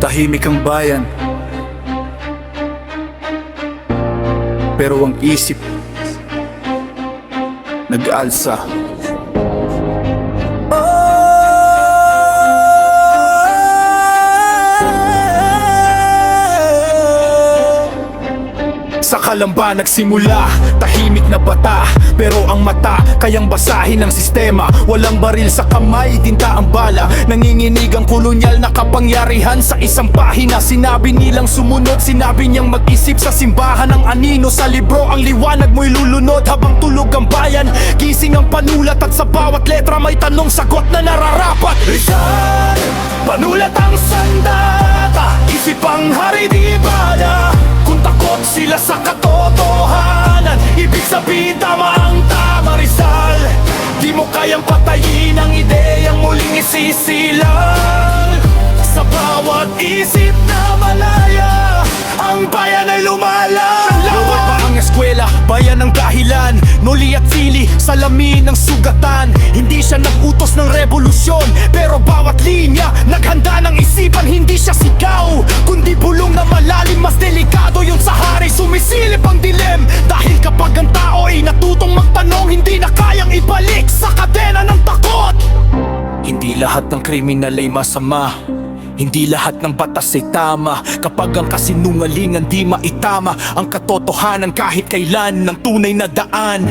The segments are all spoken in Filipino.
Tahimik ang bayan, pero ang isip nag-aalsa. Sa Kalamba nagsimula, tahimik na bata, pero ang mata kayang basahin ng sistema. Walang baril sa kamay, tinta ang bala. Nanginginig ang kolonyal na kapangyarihan sa isang pahina. Sinabi nilang sumunod, sinabi niyang mag-isip sa simbahan ng anino. Sa libro ang liwanag mo'y lulunod habang tulog ang bayan. Gising ang panulat at sa bawat letra may tanong, sagot na nararapat. Rizal, panulat ang sandata, isip ang hari di bala. Kung takot sila sa katotohanan, ibig sabihin tama ang tama. Rizal, di mo kayang patayin ang ideyang muling isisilang. Sa bawat isip na malaya, ang bayan ay lumalang. Luwag pa ang eskwela, bayan ang dahilan. Noli at sili, salamin ng sugatan. Hindi siya nag-utos ng revolusyon, pero bawat linya naghanda ng isipan. Hindi siya sigaw, kundi bulong na malalim. Mas delikado yung sa hari, sumisilip ang dilim. Dahil kapag ang tao ay natutong magtanong, hindi na kayang ibalik sa kadena ng takot. Hindi lahat ng kriminal ay masama, hindi lahat ng batas ay tama. Kapag ang kasinungalingan di maitama ang katotohanan kahit kailan ng tunay na daan.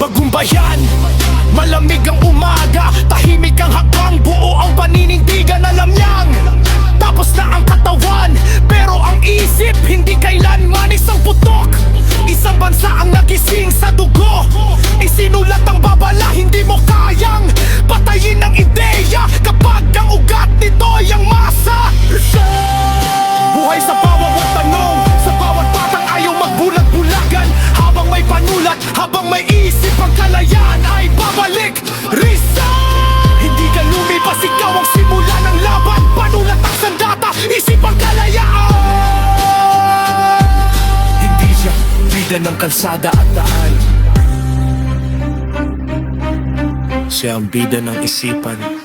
Bagong bayan, malamig ang umaga, tahimik ang hakbang, buo ang paninindigan. Alam niyang tapos na ang katawan, pero ang isip hindi kailanman isang putok. Isang bansa ang nagising sa dugo, isinulat ang babala. Hindi mo kayang patayin ang ideya kapag ang ugat nito'y ang masa. Buhay sa bawat tanong, sa bawat batang ayaw magbulag-bulagan. Habang may panulat, habang may isip, ang kalayaan ay babalik. Rizal, hindi ka lumipas, ikaw ang simula ng laban. Panulat ang sandata, isip ang kalayaan. Hindi siya bida ng kalsada at daan, siya ang bida ng isipan.